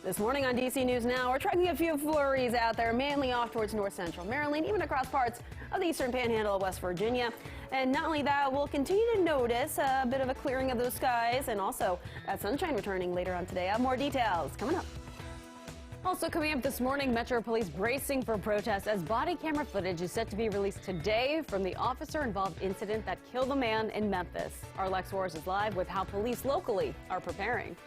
This morning on DC News Now, we're tracking a few flurries out there, mainly off towards north central Maryland, even across parts of the eastern panhandle of West Virginia. And not only that, we'll continue to notice a bit of a clearing of those skies and also that sunshine returning later on today. I have more details coming up. Also coming up this morning, Metro Police bracing for protests as body camera footage is set to be released today from the officer-involved incident that killed a man in Memphis. Our Lex Wars is live with how police locally are preparing.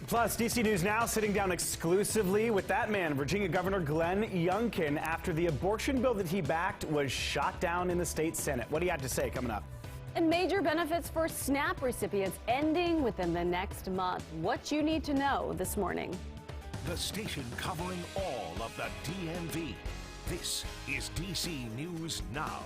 Plus, DC News Now sitting down exclusively with that man, Virginia Governor Glenn Youngkin, after the abortion bill that he backed was shot down in the state Senate. What do you have to say coming up? And major benefits for SNAP recipients ending within the next month. What you need to know this morning. The station covering all of the DMV. This is DC News Now.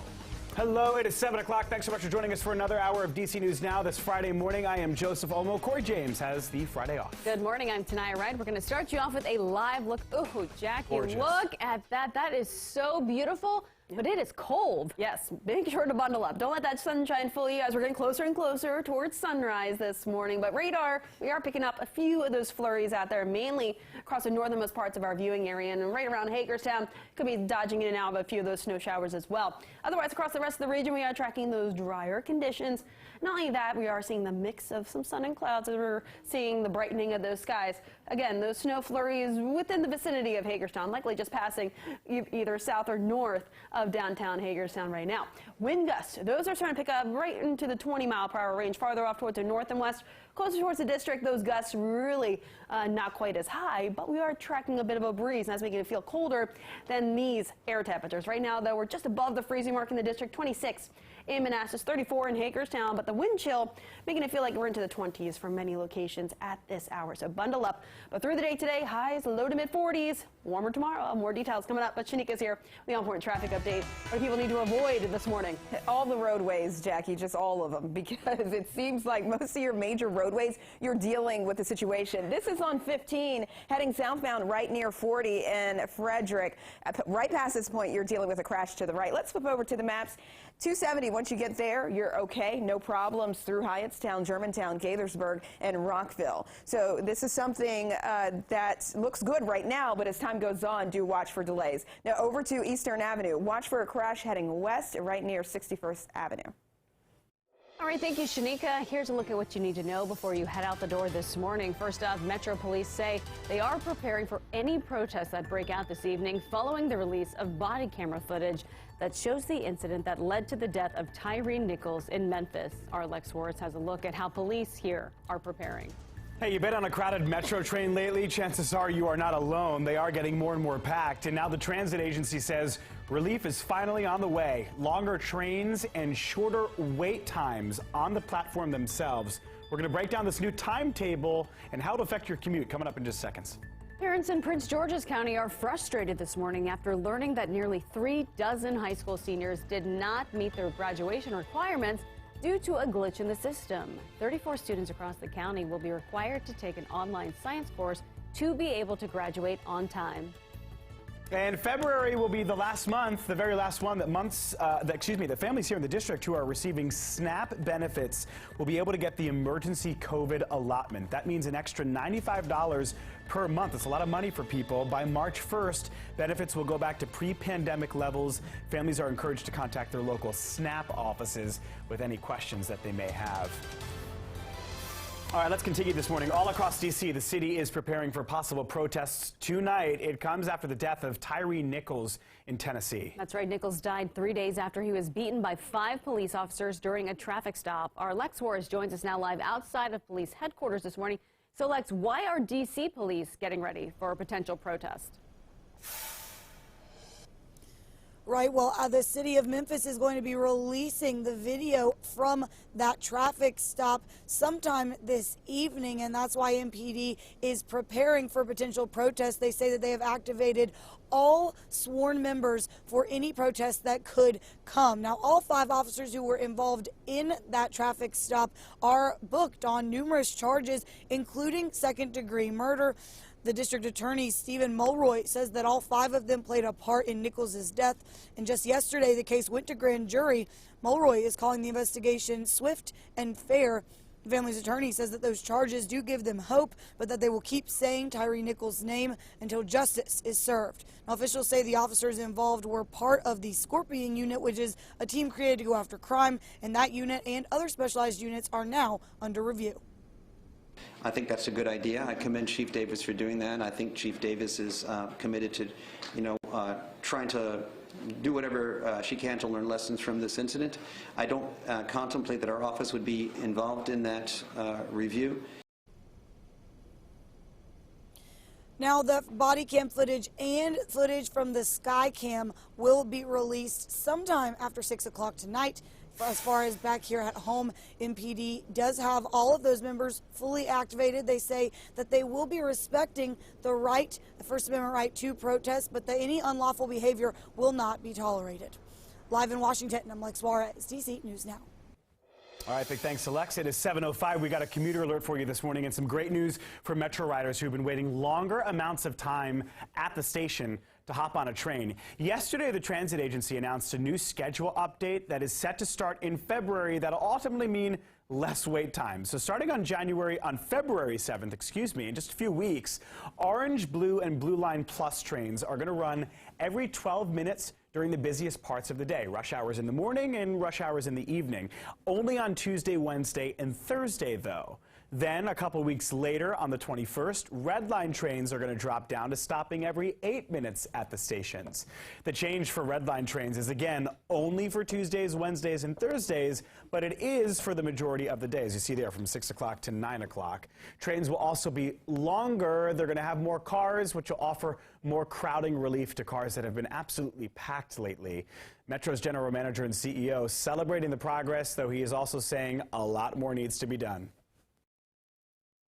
Hello, it is 7 o'clock. Thanks so much for joining us for another hour of DC News Now this Friday morning. I am Joseph Olmo. Corey James has the Friday off. Good morning. I'm Tanaya Wright. We're going to start you off with a live look. Oh, Jackie, gorgeous. Look at that. That is so beautiful. But it is cold. Yes, make sure to bundle up. Don't let that sunshine fool you as we're getting closer and closer towards sunrise this morning. But radar, we are picking up a few of those flurries out there, mainly across the northernmost parts of our viewing area and right around Hagerstown. Could be dodging in and out of a few of those snow showers as well. Otherwise, across the rest of the region, we are tracking those drier conditions. Not only that, we are seeing the mix of some sun and clouds as we're seeing the brightening of those skies. Again, those snow flurries within the vicinity of Hagerstown, likely just passing either south or north of downtown Hagerstown right now. Wind gusts, those are starting to pick up right into the 20-mile-per-hour range, farther off towards the north and west. Closer towards the district, those gusts really not quite as high, but we are tracking a bit of a breeze, and that's making it feel colder than these air temperatures. Right now, though, we're just above the freezing mark in the district, 26 in Manassas, 34 in Hagerstown, but the wind chill making it feel like we're into the 20s for many locations at this hour. So bundle up. But through the day today, highs low to mid 40s. Warmer tomorrow. More details coming up. But Shanika's here with the important traffic update. What do people need to avoid this morning? All the roadways, Jackie, just all of them, because it seems like most of your major roadways, you're dealing with the situation. This is on 15, heading southbound right near 40 in Frederick. Right past this point, you're dealing with a crash to the right. Let's flip over to the maps. 270, once you get there, you're okay. No problems through Hyattstown, Germantown, Gaithersburg, and Rockville. So this is something that looks good right now, but as time goes on, do watch for delays. Now over to Eastern Avenue. Watch for a crash heading west right near 61st Avenue. All right, thank you, Shanika. Here's a look at what you need to know before you head out the door this morning. First up, Metro Police say they are preparing for any protests that break out this evening following the release of body camera footage that shows the incident that led to the death of Tyree Nichols in Memphis. Our Lex Wards has a look at how police here are preparing. Hey, you've been on a crowded metro train lately. Chances are you are not alone. They are getting more and more packed. And now the transit agency says relief is finally on the way. Longer trains and shorter wait times on the platform themselves. We're going to break down this new timetable and how it'll affect your commute coming up in just seconds. Parents in Prince George's County are frustrated this morning after learning that nearly 3 dozen high school seniors did not meet their graduation requirements due to a glitch in the system. 34 students across the county will be required to take an online science course to be able to graduate on time. And February will be the last month, the very last one that families here in the district who are receiving SNAP benefits will be able to get the emergency COVID allotment. That means an extra $95 per month. It's a lot of money for people. By March 1st, benefits will go back to pre-pandemic levels. Families are encouraged to contact their local SNAP offices with any questions that they may have. All right, let's continue this morning. All across D.C., the city is preparing for possible protests tonight. It comes after the death of Tyree Nichols in Tennessee. That's right. Nichols died 3 days after he was beaten by 5 police officers during a traffic stop. Our Lex Wards joins us now live outside of police headquarters this morning. So, Lex, why are D.C. police getting ready for a potential protest? Right, well, the city of Memphis is going to be releasing the video from that traffic stop sometime this evening, and that's why MPD is preparing for potential protests. They say that they have activated all sworn members for any protest that could come. Now, all 5 officers who were involved in that traffic stop are booked on numerous charges, including second-degree murder. The district attorney, Stephen Mulroy, says that all 5 of them played a part in Nichols' death. And just yesterday, the case went to grand jury. Mulroy is calling the investigation swift and fair. The family's attorney says that those charges do give them hope, but that they will keep saying Tyree Nichols' name until justice is served. Now, officials say the officers involved were part of the Scorpion Unit, which is a team created to go after crime, and that unit and other specialized units are now under review. I think that's a good idea. I commend Chief Davis for doing that. I think Chief Davis is committed to, trying to do whatever she can to learn lessons from this incident. I don't contemplate that our office would be involved in that review. Now, the body cam footage and footage from the sky cam will be released sometime after 6 o'clock tonight. As far as back here at home, MPD does have all of those members fully activated. They say that they will be respecting the right, the First Amendment right to protest, but that any unlawful behavior will not be tolerated. Live in Washington, I'm Lex Suarez, DC News Now. All right, big thanks to Lex. It is 7:05. We got a commuter alert for you this morning and some great news for Metro riders who've been waiting longer amounts of time at the station to hop on a train. Yesterday, the transit agency announced a new schedule update that is set to start in February that'll ultimately mean less wait time. So starting on February 7th, in just a few weeks, Orange, Blue, and Blue Line Plus trains are going to run every 12 minutes during the busiest parts of the day, rush hours in the morning and rush hours in the evening. Only on Tuesday, Wednesday, and Thursday, though. Then, a couple weeks later, on the 21st, Red Line trains are going to drop down to stopping every 8 minutes at the stations. The change for Red Line trains is, again, only for Tuesdays, Wednesdays, and Thursdays, but it is for the majority of the days. You see there from 6 o'clock to 9 o'clock. Trains will also be longer. They're going to have more cars, which will offer more crowding relief to cars that have been absolutely packed lately. Metro's general manager and CEO celebrating the progress, though he is also saying a lot more needs to be done.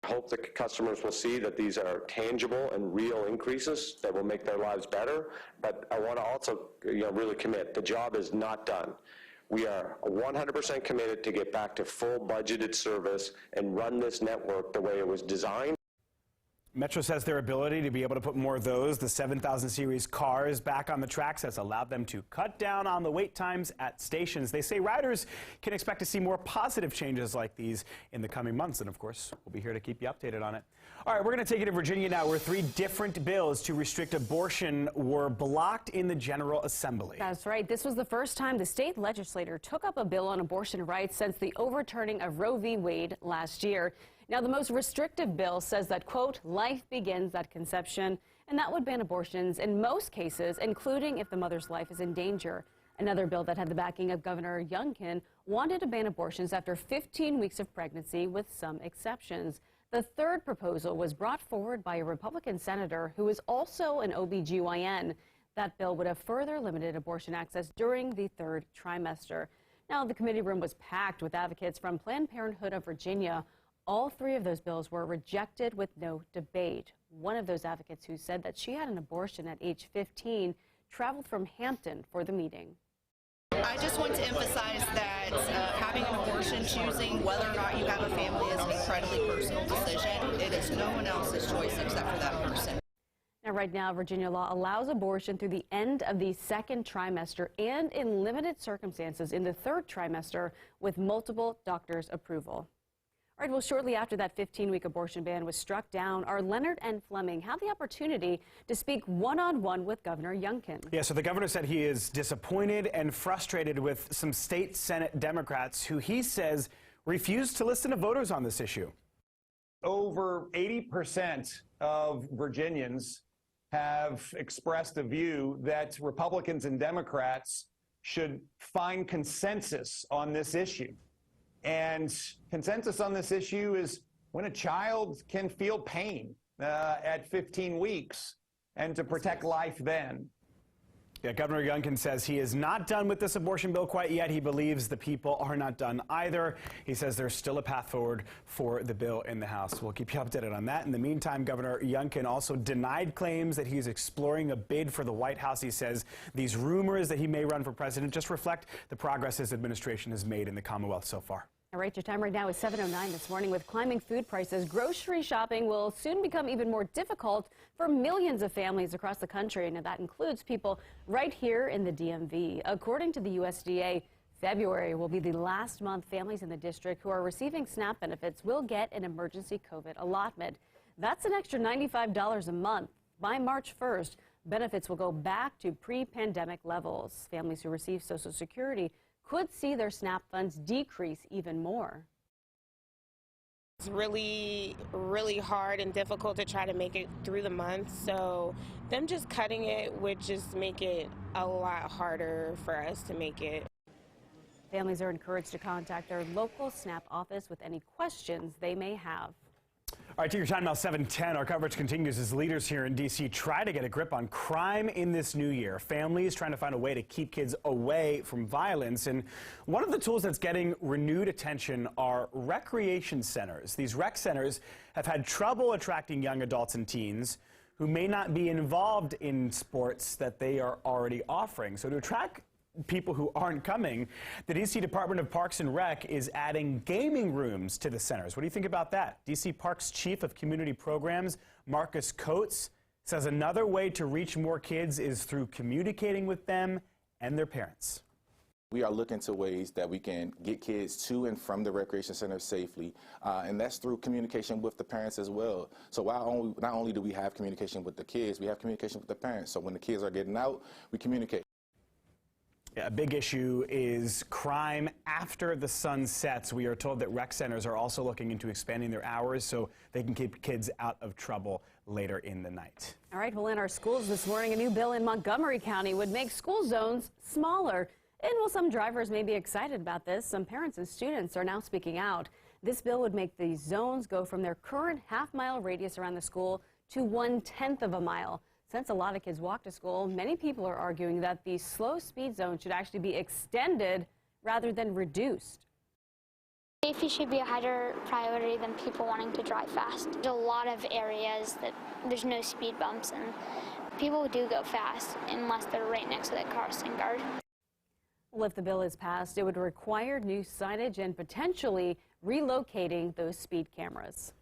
I hope the customers will see that these are tangible and real increases that will make their lives better. But I want to also really commit. The job is not done. We are 100% committed to get back to full budgeted service and run this network the way it was designed. Metro says their ability to be able to put more of those, the 7000 series cars, back on the tracks has allowed them to cut down on the wait times at stations. They say riders can expect to see more positive changes like these in the coming months. And of course, we'll be here to keep you updated on it. All right, we're going to take you to Virginia now, where 3 different bills to restrict abortion were blocked in the General Assembly. That's right. This was the first time the state legislature took up a bill on abortion rights since the overturning of Roe v. Wade last year. Now, the most restrictive bill says that, quote, life begins at conception, and that would ban abortions in most cases, including if the mother's life is in danger. Another bill that had the backing of Governor Youngkin wanted to ban abortions after 15 weeks of pregnancy with some exceptions. The third proposal was brought forward by a Republican senator who is also an OBGYN. That bill would have further limited abortion access during the 3rd trimester. Now, the committee room was packed with advocates from Planned Parenthood of Virginia. All 3 of those bills were rejected with no debate. One of those advocates, who said that she had an abortion at age 15, traveled from Hampton for the meeting. I just want to emphasize that having an abortion, choosing whether or not you have a family, is an incredibly personal decision. It is no one else's choice except for that person. Now, right now, Virginia law allows abortion through the end of the 2nd trimester and in limited circumstances in the 3rd trimester with multiple doctors' approval. All right, well, shortly after that 15-week abortion ban was struck down, our Leonard N. Fleming had the opportunity to speak one-on-one with Governor Youngkin. Yeah, so the governor said he is disappointed and frustrated with some state Senate Democrats who he says refused to listen to voters on this issue. Over 80% of Virginians have expressed a view that Republicans and Democrats should find consensus on this issue. And consensus on this issue is when a child can feel pain at 15 weeks and to protect life then. Yeah, Governor Youngkin says he is not done with this abortion bill quite yet. He believes the people are not done either. He says there's still a path forward for the bill in the House. We'll keep you updated on that. In the meantime, Governor Youngkin also denied claims that he's exploring a bid for the White House. He says these rumors that he may run for president just reflect the progress his administration has made in the Commonwealth so far. All right, your time right now is 7:09 this morning. With climbing food prices, grocery shopping will soon become even more difficult for millions of families across the country. Now, that includes people right here in the DMV. According to the USDA, February will be the last month families in the district who are receiving SNAP benefits will get an emergency COVID allotment. That's an extra $95 a month. By March 1st, benefits will go back to pre-pandemic levels. Families who receive Social Security could see their SNAP funds decrease even more. It's really, really hard and difficult to try to make it through the month, so them just cutting it would just make it a lot harder for us to make it. Families are encouraged to contact their local SNAP office with any questions they may have. All right, to your time now, 7:10. Our coverage continues as leaders here in D.C. try to get a grip on crime in this new year. Families trying to find a way to keep kids away from violence. And one of the tools that's getting renewed attention are recreation centers. These rec centers have had trouble attracting young adults and teens who may not be involved in sports that they are already offering. So to attract people who aren't coming, the D.C. Department of Parks and Rec is adding gaming rooms to the centers. What do you think about that? D.C. Parks Chief of Community Programs, Marcus Coates, says another way to reach more kids is through communicating with them and their parents. We are looking to ways that we can get kids to and from the recreation center safely, and that's through communication with the parents as well. So not only do we have communication with the kids, we have communication with the parents. So when the kids are getting out, we communicate. A big issue is crime after the sun sets. We are told that rec centers are also looking into expanding their hours so they can keep kids out of trouble later in the night. All right, well, in our schools this morning, a new bill in Montgomery County would make school zones smaller. And while some drivers may be excited about this, some parents and students are now speaking out. This bill would make these zones go from their current half-mile radius around the school to 1/10 of a mile. Since a lot of kids walk to school, many people are arguing that the slow speed zone should actually be extended rather than reduced. Safety should be a higher priority than people wanting to drive fast. There's a lot of areas that there's no speed bumps and people do go fast unless they're right next to that crossing guard. Well, if the bill is passed, it would require new signage and potentially relocating those speed cameras.